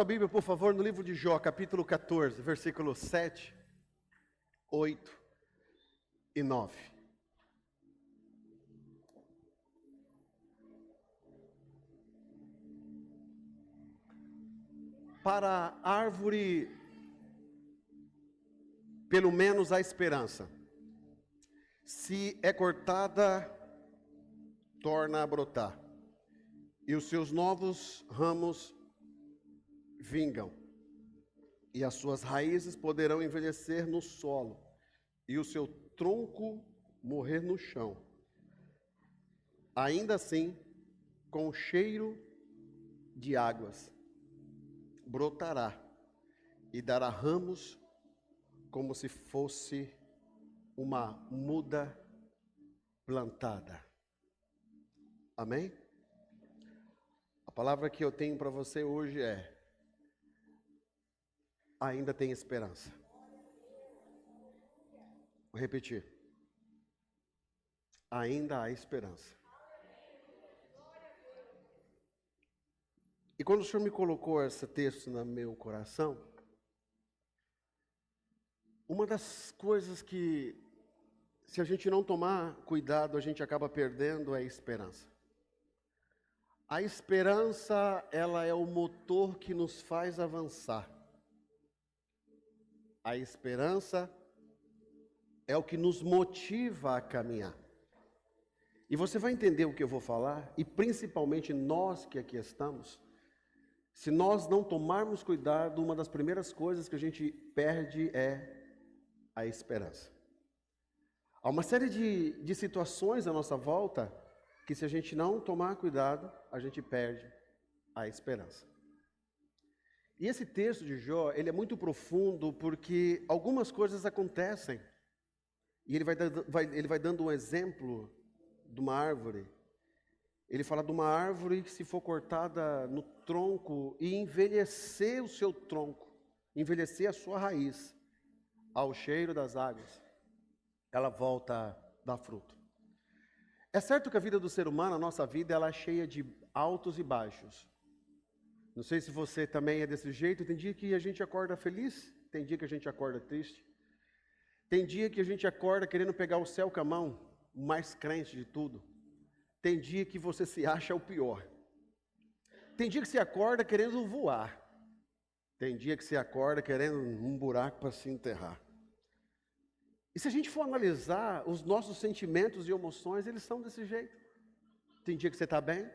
Sua Bíblia, por favor, no livro de Jó, capítulo 14, versículos 7, 8 e 9. Para a árvore, pelo menos há esperança. Se é cortada, torna a brotar, e os seus novos ramos vingam, e as suas raízes poderão envelhecer no solo, e o seu tronco morrer no chão. Ainda assim, com o cheiro de águas, brotará e dará ramos como se fosse uma muda plantada. Amém? A palavra que eu tenho para você hoje é: ainda tem esperança. Vou repetir. Ainda há esperança. E quando o Senhor me colocou esse texto no meu coração, uma das coisas que, se a gente não tomar cuidado, a gente acaba perdendo é a esperança. A esperança, ela é o motor que nos faz avançar. A esperança é o que nos motiva a caminhar. E você vai entender o que eu vou falar, e principalmente nós que aqui estamos, se nós não tomarmos cuidado, uma das primeiras coisas que a gente perde é a esperança. Há uma série de situações à nossa volta que, se a gente não tomar cuidado, a gente perde a esperança. E esse texto de Jó, ele é muito profundo porque algumas coisas acontecem. E ele vai dando um exemplo de uma árvore. Ele fala de uma árvore que, se for cortada no tronco e envelhecer o seu tronco, envelhecer a sua raiz ao cheiro das águas, ela volta a dar fruto. É certo que a vida do ser humano, a nossa vida, ela é cheia de altos e baixos. Não sei se você também é desse jeito. Tem dia que a gente acorda feliz, tem dia que a gente acorda triste. Tem dia que a gente acorda querendo pegar o céu com a mão, o mais crente de tudo. Tem dia que você se acha o pior. Tem dia que você acorda querendo voar. Tem dia que você acorda querendo um buraco para se enterrar. E se a gente for analisar, os nossos sentimentos e emoções, eles são desse jeito. Tem dia que você está bem,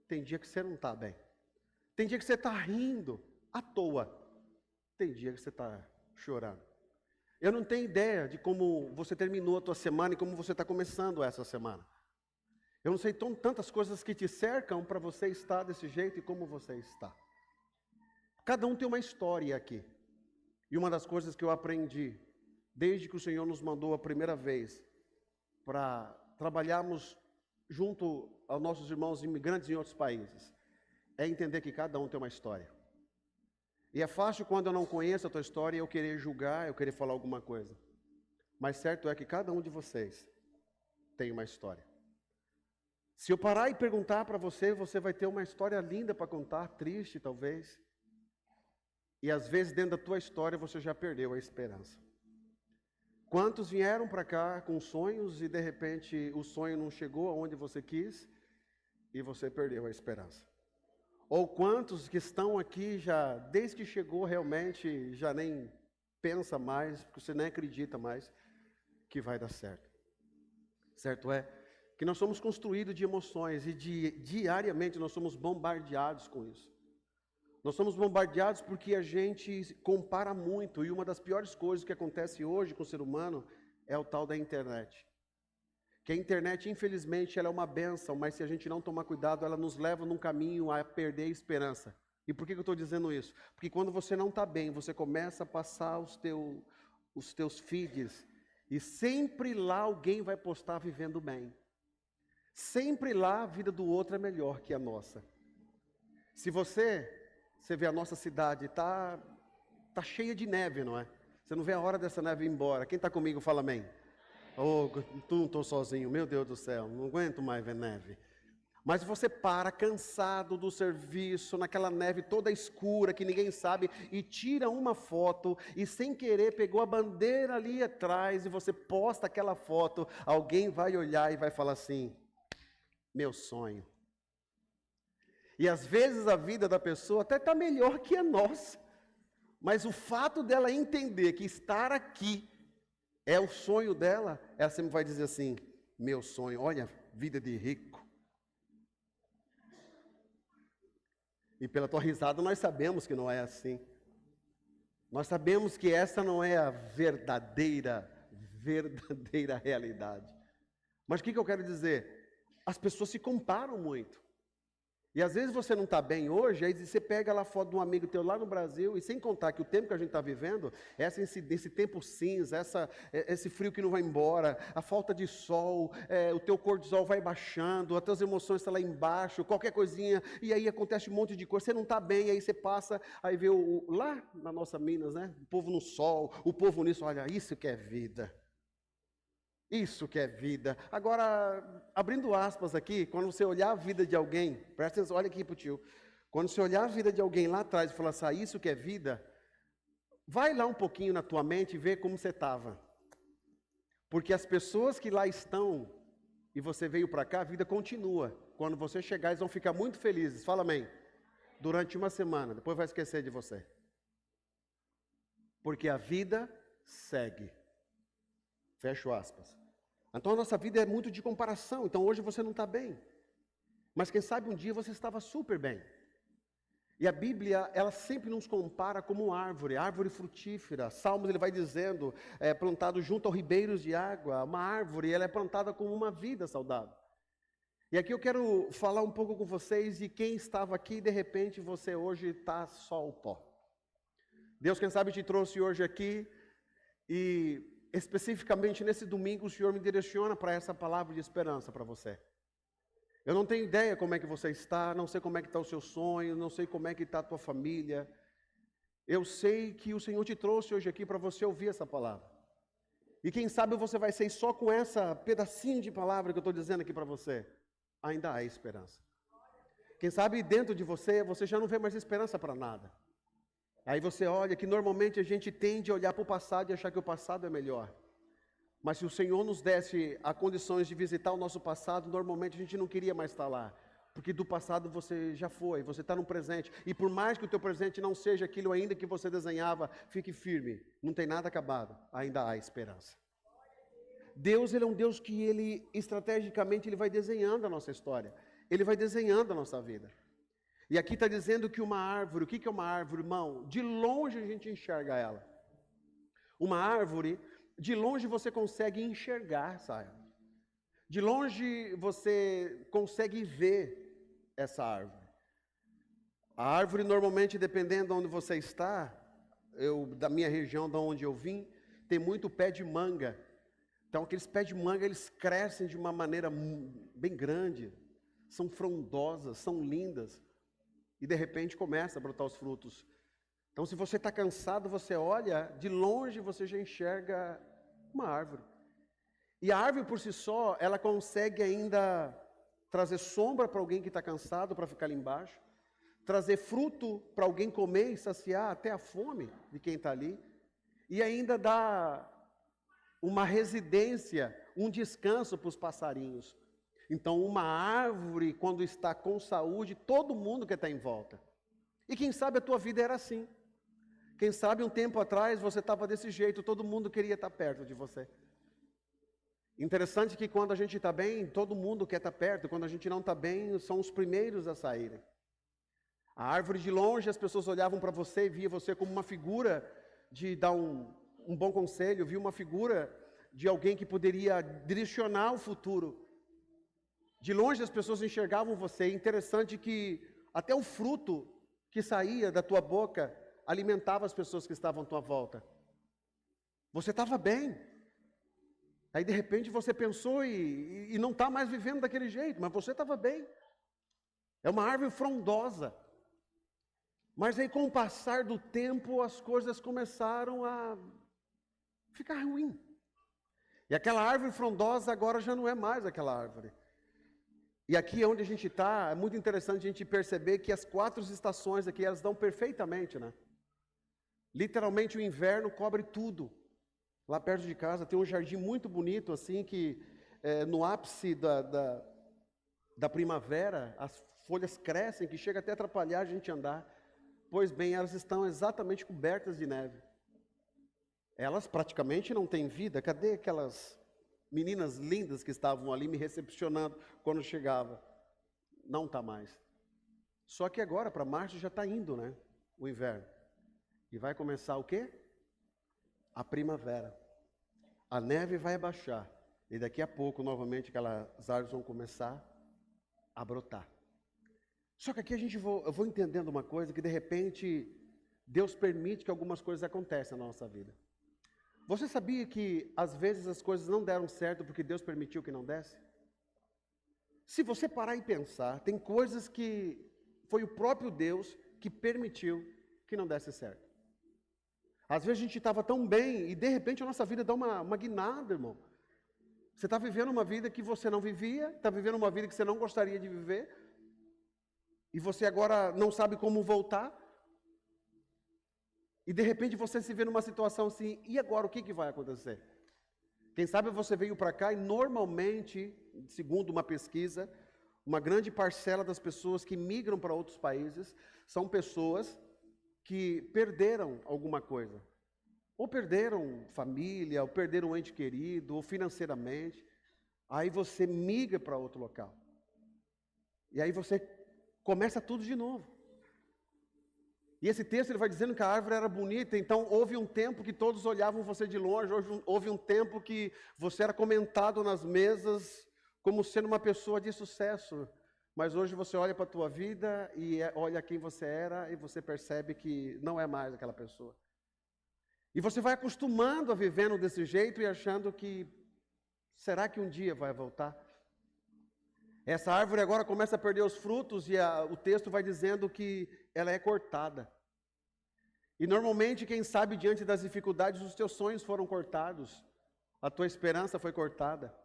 tem dia que você não está bem. Tem dia que você está rindo à toa, tem dia que você está chorando. Eu não tenho ideia de como você terminou a tua semana e como você está começando essa semana. Eu não sei tantas coisas que te cercam para você estar desse jeito e como você está. Cada um tem uma história aqui. E uma das coisas que eu aprendi, desde que o Senhor nos mandou a primeira vez para trabalharmos junto aos nossos irmãos imigrantes em outros países, é entender que cada um tem uma história. E é fácil, quando eu não conheço a tua história, eu querer julgar, eu querer falar alguma coisa. Mas certo é que cada um de vocês tem uma história. Se eu parar e perguntar para você, você vai ter uma história linda para contar, triste talvez. E às vezes dentro da tua história você já perdeu a esperança. Quantos vieram para cá com sonhos e de repente o sonho não chegou aonde você quis e você perdeu a esperança? Ou quantos que estão aqui já, desde que chegou realmente, já nem pensa mais, porque você nem acredita mais que vai dar certo. Certo é que nós somos construídos de emoções e diariamente nós somos bombardeados com isso. Nós somos bombardeados porque a gente compara muito, e uma das piores coisas que acontece hoje com o ser humano é o tal da internet. Que a internet, infelizmente, ela é uma bênção, mas se a gente não tomar cuidado, ela nos leva num caminho a perder a esperança. E por que eu estou dizendo isso? Porque quando você não está bem, você começa a passar os teus feeds, e sempre lá alguém vai postar vivendo bem. Sempre lá a vida do outro é melhor que a nossa. Se você vê a nossa cidade, tá cheia de neve, não é? Você não vê a hora dessa neve ir embora. Quem está comigo fala amém. Oh, não estou sozinho, meu Deus do céu, não aguento mais ver neve. Mas você para cansado do serviço, naquela neve toda escura que ninguém sabe, e tira uma foto, e sem querer pegou a bandeira ali atrás, e você posta aquela foto, alguém vai olhar e vai falar assim: meu sonho. E às vezes a vida da pessoa até está melhor que a nossa, mas o fato dela entender que estar aqui é o sonho dela, ela sempre vai dizer assim: meu sonho, olha, vida de rico. E pela tua risada nós sabemos que não é assim. Nós sabemos que essa não é a verdadeira realidade. Mas o que eu quero dizer? As pessoas se comparam muito. E às vezes você não está bem hoje, aí você pega lá a foto de um amigo teu lá no Brasil, e sem contar que o tempo que a gente está vivendo, esse tempo cinza, esse frio que não vai embora, a falta de sol, o teu cortisol vai baixando, as tuas emoções estão lá embaixo, qualquer coisinha, e aí acontece um monte de coisa, você não está bem, aí você passa, aí vê lá na nossa Minas, né? O povo no sol, o povo nisso, olha, isso que é vida. Isso que é vida. Agora, abrindo aspas aqui, quando você olhar a vida de alguém, presta atenção, olha aqui pro tio. Quando você olhar a vida de alguém lá atrás e falar assim, isso que é vida, vai lá um pouquinho na tua mente e vê como você estava. Porque as pessoas que lá estão, e você veio para cá, a vida continua. Quando você chegar, eles vão ficar muito felizes. Fala amém. Durante uma semana, depois vai esquecer de você. Porque a vida segue. Fecho aspas. Então a nossa vida é muito de comparação. Então hoje você não está bem. Mas quem sabe um dia você estava super bem. E a Bíblia, ela sempre nos compara como árvore frutífera. Salmos ele vai dizendo, plantado junto aos ribeiros de água. Uma árvore, ela é plantada como uma vida saudável. E aqui eu quero falar um pouco com vocês de quem estava aqui e de repente você hoje está só o pó. Deus, quem sabe, te trouxe hoje aqui e especificamente nesse domingo o Senhor me direciona para essa palavra de esperança para você. Eu não tenho ideia como é que você está, não sei como é que está o seu sonho, não sei como é que está a tua família. Eu sei que o Senhor te trouxe hoje aqui para você ouvir essa palavra. E quem sabe você vai ser só com essa pedacinho de palavra que eu estou dizendo aqui para você. Ainda há esperança. Quem sabe dentro de você, você já não vê mais esperança para nada. Aí você olha que normalmente a gente tende a olhar para o passado e achar que o passado é melhor. Mas se o Senhor nos desse as condições de visitar o nosso passado, normalmente a gente não queria mais estar lá. Porque do passado você já foi, você está no presente. E por mais que o teu presente não seja aquilo ainda que você desenhava, fique firme. Não tem nada acabado, ainda há esperança. Deus, ele é um Deus que ele estrategicamente ele vai desenhando a nossa história. Ele vai desenhando a nossa vida. E aqui está dizendo que uma árvore, o que é uma árvore, irmão? De longe a gente enxerga ela. Uma árvore, de longe você consegue enxergar essa árvore. De longe você consegue ver essa árvore. A árvore normalmente, dependendo de onde você está, da minha região, de onde eu vim, tem muito pé de manga. Então aqueles pés de manga, eles crescem de uma maneira bem grande. São frondosas, são lindas. E de repente começa a brotar os frutos. Então se você está cansado, você olha, de longe você já enxerga uma árvore. E a árvore por si só, ela consegue ainda trazer sombra para alguém que está cansado, para ficar ali embaixo. Trazer fruto para alguém comer e saciar até a fome de quem está ali. E ainda dar uma residência, um descanso para os passarinhos. Então, uma árvore, quando está com saúde, todo mundo quer estar em volta. E quem sabe a tua vida era assim. Quem sabe um tempo atrás você estava desse jeito, todo mundo queria estar perto de você. Interessante que quando a gente está bem, todo mundo quer estar perto. Quando a gente não está bem, são os primeiros a saírem. A árvore de longe, as pessoas olhavam para você e via você como uma figura de dar um bom conselho, via uma figura de alguém que poderia direcionar o futuro. De longe as pessoas enxergavam você. É interessante que até o fruto que saía da tua boca alimentava as pessoas que estavam à tua volta. Você estava bem. Aí de repente você pensou e não está mais vivendo daquele jeito, mas você estava bem. É uma árvore frondosa. Mas aí com o passar do tempo as coisas começaram a ficar ruim. E aquela árvore frondosa agora já não é mais aquela árvore. E aqui onde a gente está, é muito interessante a gente perceber que as 4 estações aqui, elas dão perfeitamente, né? Literalmente o inverno cobre tudo. Lá perto de casa tem um jardim muito bonito, assim, que no ápice da primavera, as folhas crescem, que chega até a atrapalhar a gente andar. Pois bem, elas estão exatamente cobertas de neve. Elas praticamente não têm vida. Cadê aquelas meninas lindas que estavam ali me recepcionando quando chegava? Não está mais. Só que agora, para março, já está indo, né? O inverno. E vai começar o quê? A primavera. A neve vai baixar. E daqui a pouco, novamente, aquelas árvores vão começar a brotar. Só que aqui eu vou entendendo uma coisa, que de repente, Deus permite que algumas coisas aconteçam na nossa vida. Você sabia que, às vezes, as coisas não deram certo porque Deus permitiu que não desse? Se você parar e pensar, tem coisas que foi o próprio Deus que permitiu que não desse certo. Às vezes a gente estava tão bem e de repente a nossa vida dá uma guinada, irmão. Você está vivendo uma vida que você não vivia, está vivendo uma vida que você não gostaria de viver, e você agora não sabe como voltar, e de repente você se vê numa situação assim, e agora o que vai acontecer? Quem sabe você veio para cá e normalmente, segundo uma pesquisa, uma grande parcela das pessoas que migram para outros países são pessoas que perderam alguma coisa. Ou perderam família, ou perderam um ente querido, ou financeiramente. Aí você migra para outro local. E aí você começa tudo de novo. E esse texto ele vai dizendo que a árvore era bonita, então houve um tempo que todos olhavam você de longe, houve um tempo que você era comentado nas mesas como sendo uma pessoa de sucesso. Mas hoje você olha para a tua vida e olha quem você era e você percebe que não é mais aquela pessoa. E você vai acostumando a vivendo desse jeito e achando que, será que um dia vai voltar? Essa árvore agora começa a perder os frutos e o texto vai dizendo que ela é cortada. E normalmente, quem sabe, diante das dificuldades, os teus sonhos foram cortados. A tua esperança foi cortada.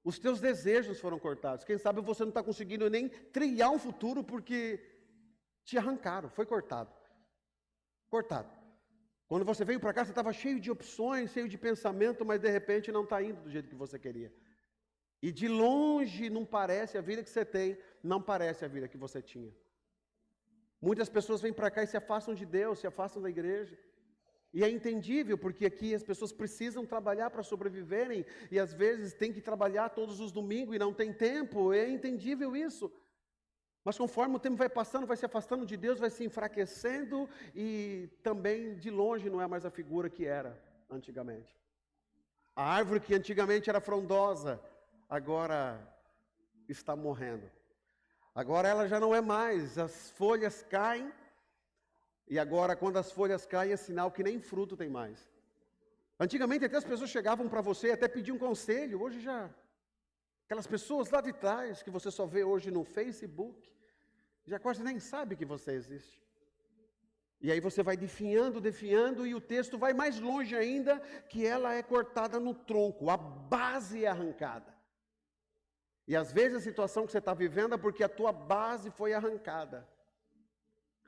Os teus desejos foram cortados. Quem sabe você não está conseguindo nem trilhar um futuro porque te arrancaram, foi cortado. Cortado. Quando você veio para cá, você estava cheio de opções, cheio de pensamento, mas de repente não está indo do jeito que você queria. E de longe não parece, a vida que você tem, não parece a vida que você tinha. Muitas pessoas vêm para cá e se afastam de Deus, se afastam da igreja. E é entendível, porque aqui as pessoas precisam trabalhar para sobreviverem, e às vezes tem que trabalhar todos os domingos e não tem tempo, é entendível isso. Mas conforme o tempo vai passando, vai se afastando de Deus, vai se enfraquecendo, e também de longe não é mais a figura que era antigamente. A árvore que antigamente era frondosa, agora está morrendo. Agora ela já não é mais, as folhas caem, e agora quando as folhas caem é sinal que nem fruto tem mais. Antigamente até as pessoas chegavam para você, até pediam conselho, hoje já, aquelas pessoas lá de trás, que você só vê hoje no Facebook, já quase nem sabe que você existe. E aí você vai definhando, e o texto vai mais longe ainda, que ela é cortada no tronco, a base é arrancada. E às vezes a situação que você está vivendo é porque a tua base foi arrancada.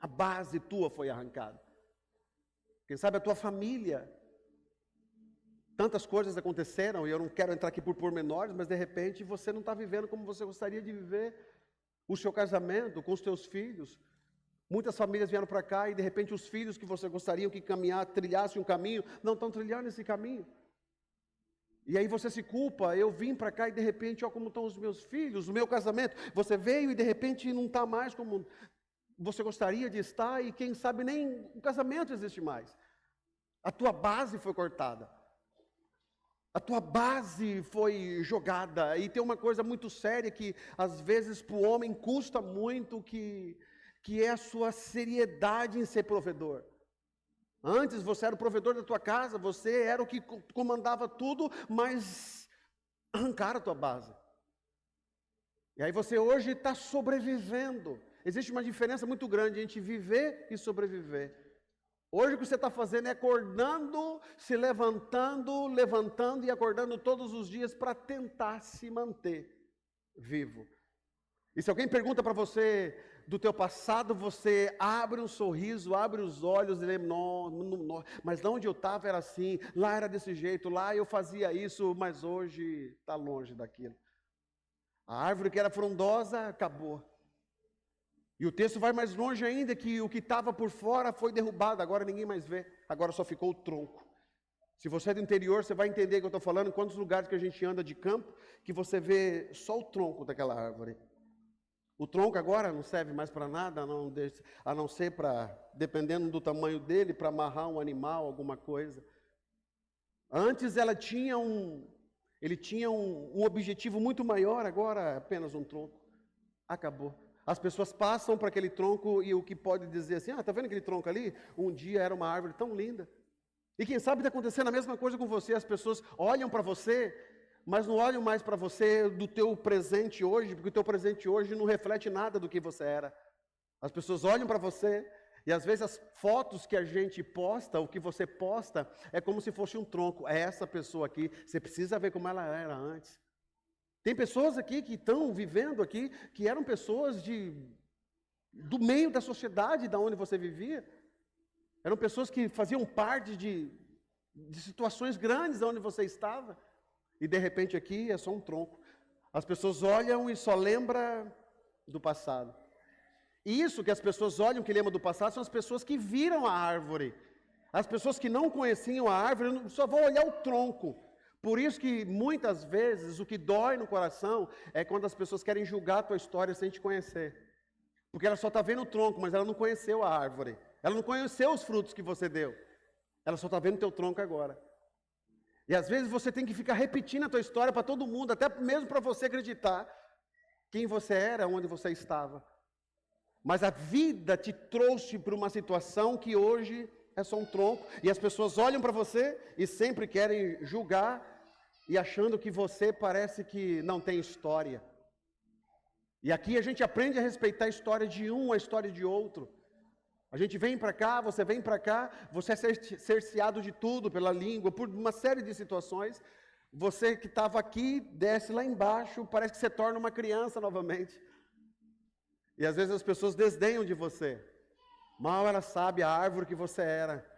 A base tua foi arrancada. Quem sabe a tua família. Tantas coisas aconteceram, e eu não quero entrar aqui por pormenores, mas de repente você não está vivendo como você gostaria de viver. O seu casamento com os teus filhos. Muitas famílias vieram para cá e de repente os filhos que você gostaria que trilhassem um caminho, não estão trilhando esse caminho. E aí você se culpa, eu vim para cá e de repente, olha como estão os meus filhos, o meu casamento. Você veio e de repente não está mais como você gostaria de estar e quem sabe nem o casamento existe mais. A tua base foi cortada. A tua base foi jogada. E tem uma coisa muito séria que às vezes para o homem custa muito, que é a sua seriedade em ser provedor. Antes você era o provedor da tua casa, você era o que comandava tudo, mas arrancaram a tua base. E aí você hoje está sobrevivendo. Existe uma diferença muito grande entre viver e sobreviver. Hoje o que você está fazendo é acordando, se levantando e acordando todos os dias para tentar se manter vivo. E se alguém pergunta para você do teu passado, você abre um sorriso, abre os olhos e lembra, não, mas de onde eu estava era assim, lá era desse jeito, lá eu fazia isso, mas hoje está longe daquilo. A árvore que era frondosa acabou. E o texto vai mais longe ainda, que o que estava por fora foi derrubado, agora ninguém mais vê, agora só ficou o tronco. Se você é do interior, você vai entender o que eu estou falando, em quantos lugares que a gente anda de campo, que você vê só o tronco daquela árvore. O tronco agora não serve mais para nada, a não ser para, dependendo do tamanho dele, para amarrar um animal, alguma coisa. Antes ele tinha um objetivo muito maior, agora é apenas um tronco. Acabou. As pessoas passam para aquele tronco e o que pode dizer assim, tá vendo aquele tronco ali? Um dia era uma árvore tão linda. E quem sabe está acontecendo a mesma coisa com você, as pessoas olham para você, mas não olham mais para você do teu presente hoje, porque o teu presente hoje não reflete nada do que você era. As pessoas olham para você e às vezes as fotos que a gente posta, o que você posta, é como se fosse um tronco. É essa pessoa aqui, você precisa ver como ela era antes. Tem pessoas aqui que estão vivendo aqui, que eram pessoas do meio da sociedade da onde você vivia. Eram pessoas que faziam parte de situações grandes onde você estava. E de repente aqui é só um tronco. As pessoas olham e só lembram do passado. E isso que as pessoas olham, que lembram do passado, são as pessoas que viram a árvore. As pessoas que não conheciam a árvore só vão olhar o tronco. Por isso que muitas vezes o que dói no coração é quando as pessoas querem julgar a tua história sem te conhecer. Porque ela só está vendo o tronco, mas ela não conheceu a árvore. Ela não conheceu os frutos que você deu. Ela só está vendo o teu tronco agora. E às vezes você tem que ficar repetindo a tua história para todo mundo, até mesmo para você acreditar quem você era, onde você estava. Mas a vida te trouxe para uma situação que hoje é só um tronco. E as pessoas olham para você e sempre querem julgar e achando que você parece que não tem história. E aqui a gente aprende a respeitar a história de um, a história de outro. A gente vem para cá, você vem para cá, você é cerceado de tudo pela língua, por uma série de situações. Você que estava aqui, desce lá embaixo, parece que você torna uma criança novamente. E às vezes as pessoas desdenham de você. Mal ela sabe a árvore que você era.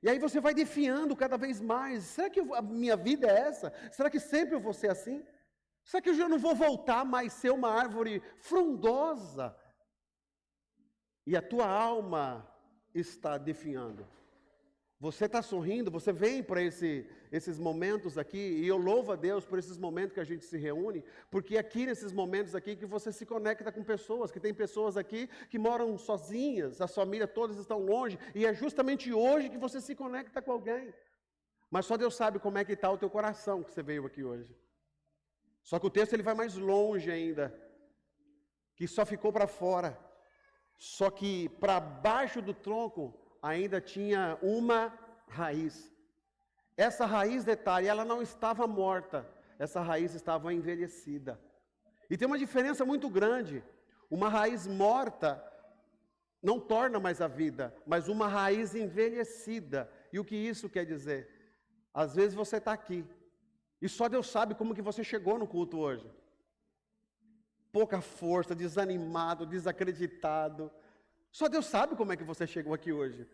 E aí você vai defiando cada vez mais. Será que a minha vida é essa? Será que sempre eu vou ser assim? Será que eu já não vou voltar mais ser uma árvore frondosa? E a tua alma está definhando. Você está sorrindo, você vem para esses momentos aqui, e eu louvo a Deus por esses momentos que a gente se reúne, porque aqui nesses momentos aqui que você se conecta com pessoas, que tem pessoas aqui que moram sozinhas, as famílias todas estão longe, e é justamente hoje que você se conecta com alguém. Mas só Deus sabe como é que está o teu coração que você veio aqui hoje. Só que o texto ele vai mais longe ainda, que só ficou para fora. Só que para baixo do tronco ainda tinha uma raiz. Essa raiz, detalhe, ela não estava morta, essa raiz estava envelhecida. E tem uma diferença muito grande. Uma raiz morta não torna mais a vida, mas uma raiz envelhecida. E o que isso quer dizer? Às vezes você está aqui, e só Deus sabe como que você chegou no culto hoje. Pouca força, desanimado, desacreditado. Só Deus sabe como é que você chegou aqui hoje.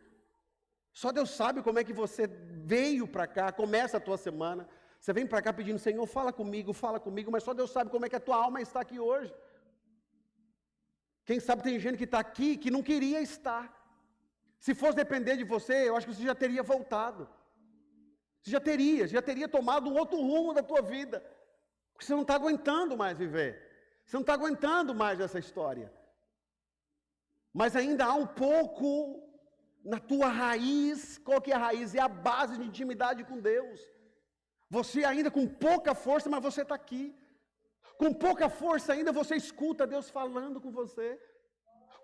Só Deus sabe como é que você veio para cá, começa a tua semana. Você vem para cá pedindo, Senhor, fala comigo, mas só Deus sabe como é que a tua alma está aqui hoje. Quem sabe tem gente que está aqui que não queria estar. Se fosse depender de você, eu acho que você já teria voltado. Você já teria tomado um outro rumo da tua vida. Porque você não está aguentando mais viver. Você não está aguentando mais essa história. Mas ainda há um pouco na tua raiz. Qual que é a raiz? É a base de intimidade com Deus. Você ainda com pouca força, mas você está aqui. Com pouca força ainda você escuta Deus falando com você.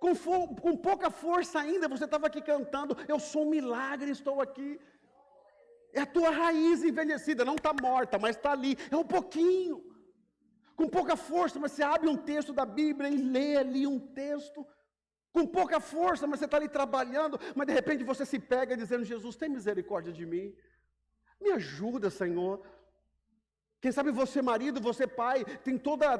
Com pouca força ainda você estava aqui cantando, eu sou um milagre, estou aqui. É a tua raiz envelhecida, não está morta, mas está ali, é um pouquinho. Com pouca força, mas você abre um texto da Bíblia e lê ali um texto. Com pouca força, mas você está ali trabalhando, mas de repente você se pega dizendo, Jesus, tem misericórdia de mim. Me ajuda, Senhor. Quem sabe você marido, você pai, tem toda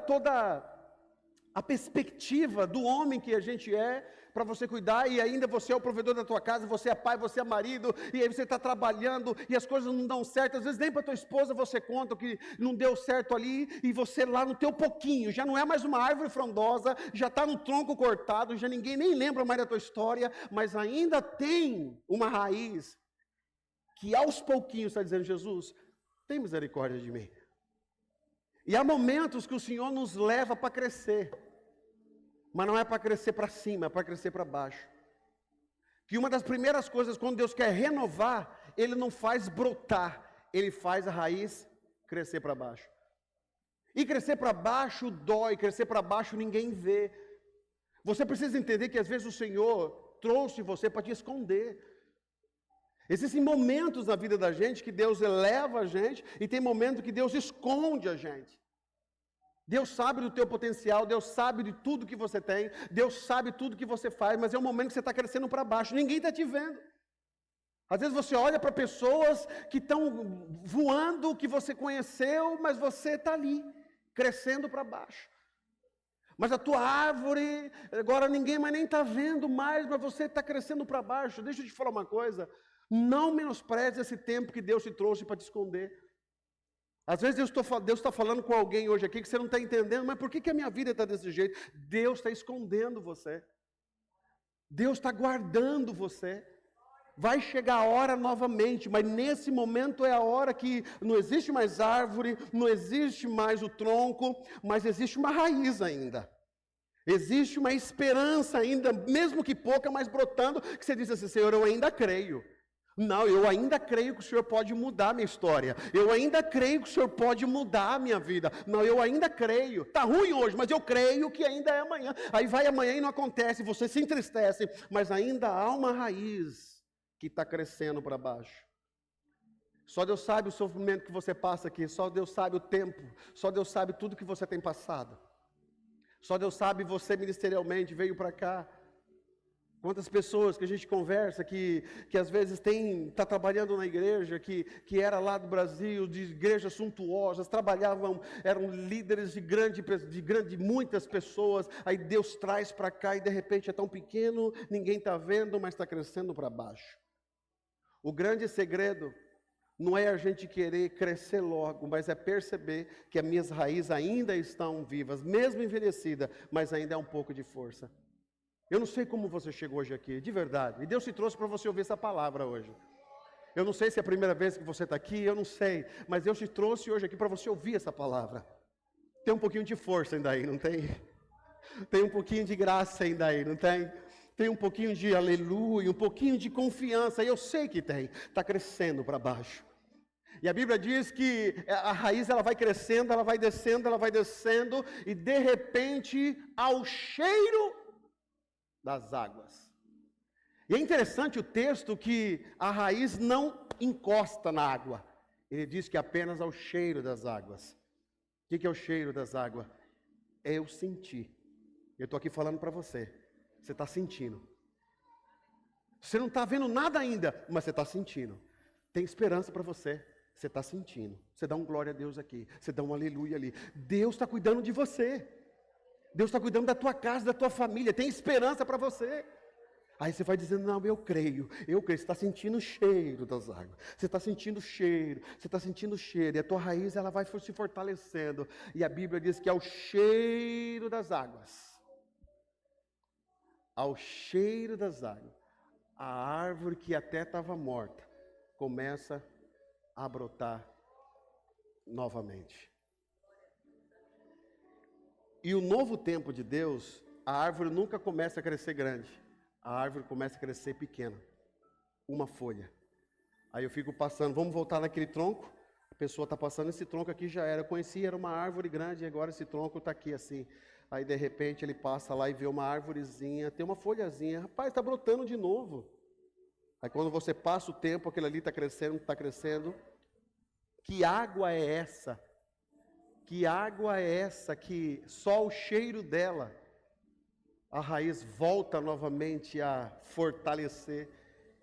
a perspectiva do homem que a gente é, para você cuidar, e ainda você é o provedor da tua casa, você é pai, você é marido, e aí você está trabalhando, e as coisas não dão certo, às vezes nem para tua esposa você conta o que não deu certo ali, e você lá no teu pouquinho, já não é mais uma árvore frondosa, já está no tronco cortado, já ninguém nem lembra mais da tua história, mas ainda tem uma raiz, que aos pouquinhos está dizendo, Jesus, tem misericórdia de mim. E há momentos que o Senhor nos leva para crescer, mas não é para crescer para cima, é para crescer para baixo. Que uma das primeiras coisas, quando Deus quer renovar, Ele não faz brotar, Ele faz a raiz crescer para baixo. E crescer para baixo dói, crescer para baixo ninguém vê. Você precisa entender que às vezes o Senhor trouxe você para te esconder. Existem momentos na vida da gente que Deus eleva a gente, e tem momentos que Deus esconde a gente. Deus sabe do teu potencial, Deus sabe de tudo que você tem, Deus sabe tudo que você faz, mas é um momento que você está crescendo para baixo, ninguém está te vendo. Às vezes você olha para pessoas que estão voando, que você conheceu, mas você está ali, crescendo para baixo. Mas a tua árvore, agora ninguém mais nem está vendo mais, mas você está crescendo para baixo. Deixa eu te falar uma coisa, não menospreze esse tempo que Deus te trouxe para te esconder. Às vezes Deus está falando com alguém hoje aqui que você não está entendendo, mas por que a minha vida está desse jeito? Deus está escondendo você. Deus está guardando você. Vai chegar a hora novamente, mas nesse momento é a hora que não existe mais árvore, não existe mais o tronco, mas existe uma raiz ainda. Existe uma esperança ainda, mesmo que pouca, mas brotando, que você diz assim, Senhor, eu ainda creio. Não, eu ainda creio que o Senhor pode mudar a minha história. Eu ainda creio que o Senhor pode mudar a minha vida. Não, eu ainda creio. Está ruim hoje, mas eu creio que ainda é amanhã. Aí vai amanhã e não acontece, você se entristece, mas ainda há uma raiz que está crescendo para baixo. Só Deus sabe o sofrimento que você passa aqui, só Deus sabe o tempo, só Deus sabe tudo que você tem passado. Só Deus sabe, você ministerialmente veio para cá. Quantas pessoas que a gente conversa, que às vezes está trabalhando na igreja, que era lá do Brasil, de igrejas suntuosas, trabalhavam, eram líderes de muitas pessoas, aí Deus traz para cá e de repente é tão pequeno, ninguém está vendo, mas está crescendo para baixo. O grande segredo não é a gente querer crescer logo, mas é perceber que as minhas raízes ainda estão vivas, mesmo envelhecida, mas ainda há um pouco de força. Eu não sei como você chegou hoje aqui, de verdade. E Deus te trouxe para você ouvir essa palavra hoje. Eu não sei se é a primeira vez que você está aqui, eu não sei. Mas Deus te trouxe hoje aqui para você ouvir essa palavra. Tem um pouquinho de força ainda aí, não tem? Tem um pouquinho de graça ainda aí, não tem? Tem um pouquinho de aleluia, um pouquinho de confiança. Eu sei que tem. Está crescendo para baixo. E a Bíblia diz que a raiz ela vai crescendo, ela vai descendo. E de repente, ao cheiro das águas. E é interessante o texto que a raiz não encosta na água. Ele diz que apenas ao cheiro das águas. O que é o cheiro das águas? É eu sentir. Eu estou aqui falando para você. Você está sentindo. Você não está vendo nada ainda, mas você está sentindo. Tem esperança para você. Você está sentindo. Você dá um glória a Deus aqui. Você dá um aleluia ali. Deus está cuidando de você. Deus está cuidando da tua casa, da tua família, tem esperança para você. Aí você vai dizendo, não, eu creio, você está sentindo o cheiro das águas, você está sentindo o cheiro, e a tua raiz ela vai se fortalecendo, e a Bíblia diz que ao cheiro das águas, a árvore que até estava morta, começa a brotar novamente. E o novo tempo de Deus, a árvore nunca começa a crescer grande. A árvore começa a crescer pequena. Uma folha. Aí eu fico passando, vamos voltar naquele tronco. A pessoa está passando, esse tronco aqui já era. Eu conheci, era uma árvore grande, e agora esse tronco está aqui assim. Aí de repente ele passa lá e vê uma árvorezinha, tem uma folhazinha. Rapaz, está brotando de novo. Aí quando você passa o tempo, aquilo ali está crescendo, está crescendo. Que água é essa? Que água é essa que só o cheiro dela, a raiz volta novamente a fortalecer,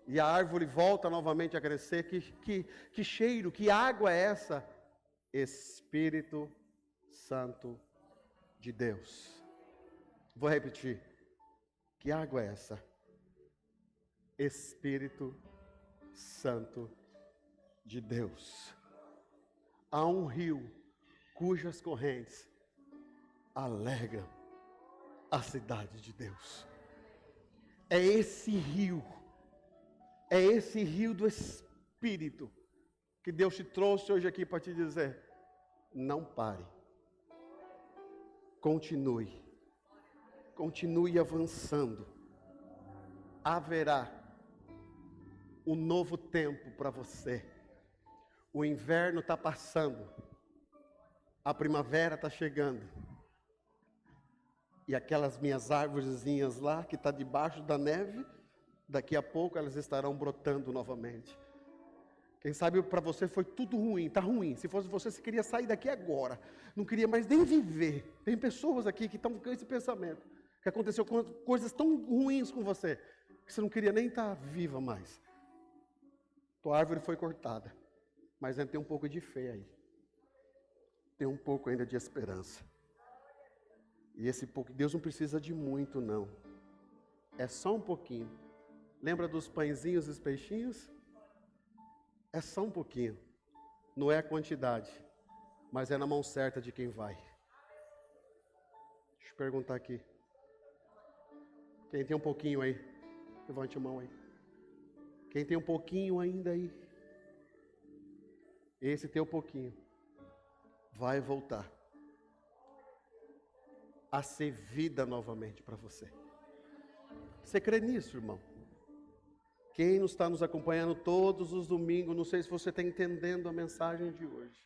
e a árvore volta novamente a crescer? Que cheiro, que água é essa? Espírito Santo de Deus. Vou repetir. Que água é essa? Espírito Santo de Deus. Há um rio cujas correntes alegram a cidade de Deus. É esse rio do Espírito que Deus te trouxe hoje aqui para te dizer: não pare, continue avançando. Haverá um novo tempo para você. O inverno está passando, a primavera está chegando, e aquelas minhas árvorezinhas lá, que está debaixo da neve, daqui a pouco elas estarão brotando novamente. Quem sabe para você foi tudo ruim, está ruim. Se fosse você queria sair daqui agora, não queria mais nem viver. Tem pessoas aqui que estão com esse pensamento, que aconteceu coisas tão ruins com você, que você não queria nem estar viva mais. Tua árvore foi cortada, mas ainda tem um pouco de fé aí. Tem um pouco ainda de esperança. E esse pouco, Deus não precisa de muito não. É só um pouquinho. Lembra dos pãezinhos e os peixinhos? É só um pouquinho. Não é a quantidade, mas é na mão certa de quem vai. Deixa eu perguntar aqui. Quem tem um pouquinho aí? Levante a mão aí. Quem tem um pouquinho ainda aí? Esse tem um pouquinho. Vai voltar a ser vida novamente para você. Você crê nisso, irmão? Quem não está nos acompanhando todos os domingos, não sei se você está entendendo a mensagem de hoje.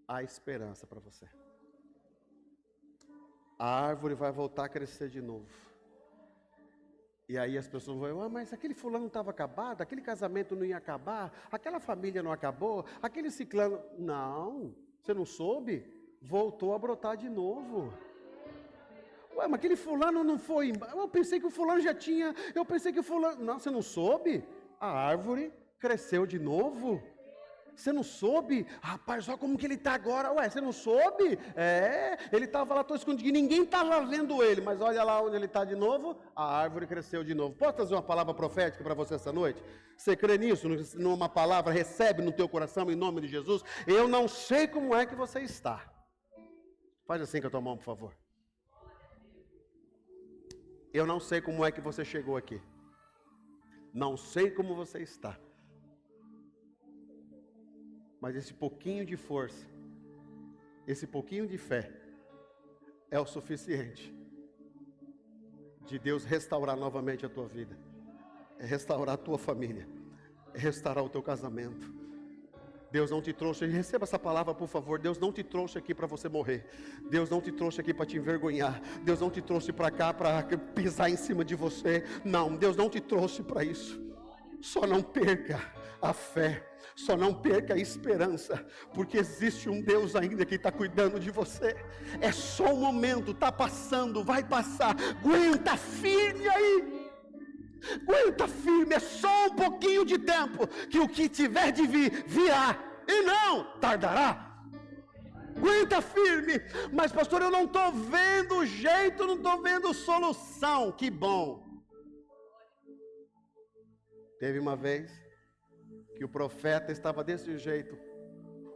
Há esperança para você. A árvore vai voltar a crescer de novo. E aí as pessoas vão, mas aquele fulano estava acabado, aquele casamento não ia acabar, aquela família não acabou, aquele ciclano... Não, você não soube? Voltou a brotar de novo. Ué, mas aquele fulano não foi... Eu pensei que o fulano já tinha... Eu pensei que o fulano... Não, você não soube? A árvore cresceu de novo. Você não soube? Rapaz, olha como que ele está agora. Ué, você não soube? Ele estava lá todo escondido, ninguém estava vendo ele, mas olha lá onde ele está de novo, a árvore cresceu de novo. Posso trazer uma palavra profética para você essa noite? Você crê nisso? Numa palavra, recebe no teu coração em nome de Jesus? Eu não sei como é que você está. Faz assim com a tua mão, por favor. Eu não sei como é que você chegou aqui. Não sei como você está. Mas esse pouquinho de força, esse pouquinho de fé, é o suficiente de Deus restaurar novamente a tua vida, é restaurar a tua família, é restaurar o teu casamento. Deus não te trouxe, receba essa palavra por favor, Deus não te trouxe aqui para você morrer, Deus não te trouxe aqui para te envergonhar, Deus não te trouxe para cá para pisar em cima de você, não, Deus não te trouxe para isso. Só não perca a fé, só não perca a esperança, porque existe um Deus ainda que está cuidando de você. É só um momento, está passando, vai passar. Aguenta firme aí, aguenta firme, é só um pouquinho de tempo, que o que tiver de vir, virá, e não tardará. Aguenta firme. Mas pastor, eu não estou vendo jeito, não estou vendo solução. Que bom. Teve uma vez que o profeta estava desse jeito.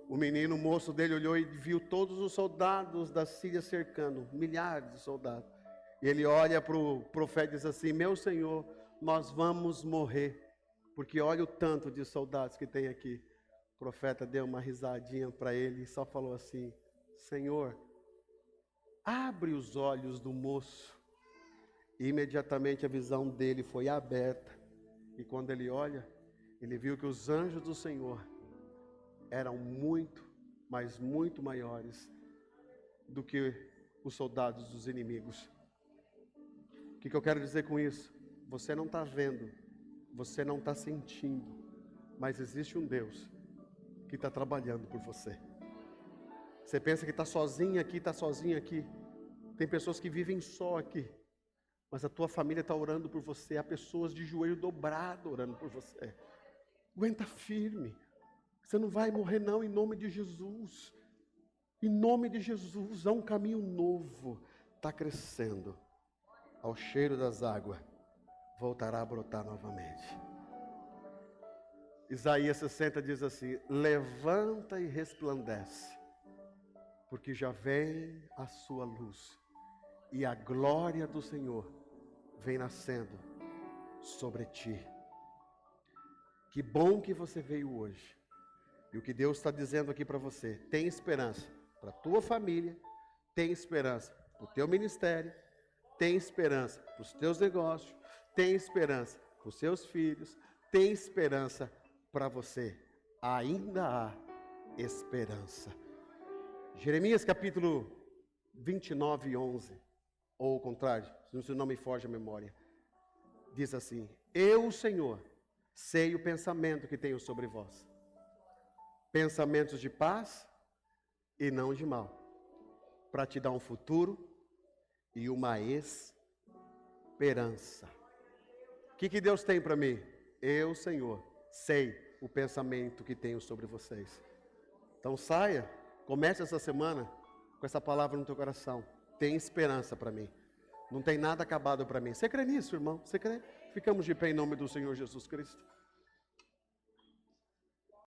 O menino, o moço dele olhou e viu todos os soldados da Síria cercando, milhares de soldados. E ele olha para o profeta e diz assim: meu senhor, nós vamos morrer, porque olha o tanto de soldados que tem aqui. O profeta deu uma risadinha para ele e só falou assim: Senhor, abre os olhos do moço. E imediatamente a visão dele foi aberta. E quando ele olha, ele viu que os anjos do Senhor eram muito, mas muito maiores do que os soldados dos inimigos. O que eu quero dizer com isso? Você não está vendo, você não está sentindo, mas existe um Deus que está trabalhando por você. Você pensa que está sozinho aqui, está sozinho aqui. Tem pessoas que vivem só aqui. Mas a tua família está orando por você. Há pessoas de joelho dobrado orando por você. Aguenta firme. Você não vai morrer não, em nome de Jesus. Em nome de Jesus, há um caminho novo. está crescendo, ao cheiro das águas, voltará a brotar novamente. Isaías 60 diz assim: levanta e resplandece, porque já vem a sua luz, e a glória do Senhor vem nascendo sobre ti. Que bom que você veio hoje. E o que Deus está dizendo aqui para você: tem esperança para a tua família, tem esperança para o teu ministério, tem esperança para os teus negócios, tem esperança para os seus filhos, tem esperança para você. Ainda há esperança. Jeremias capítulo 29, 11, ou o contrário, se não me foge a memória, diz assim: eu, Senhor, sei o pensamento que tenho sobre vós, pensamentos de paz e não de mal, para te dar um futuro e uma esperança. O que Deus tem para mim? Eu, Senhor, sei o pensamento que tenho sobre vocês. Então saia, comece essa semana com essa palavra no teu coração. Tem esperança para mim. Não tem nada acabado para mim. Você crê nisso, irmão? Você crê? Ficamos de pé em nome do Senhor Jesus Cristo.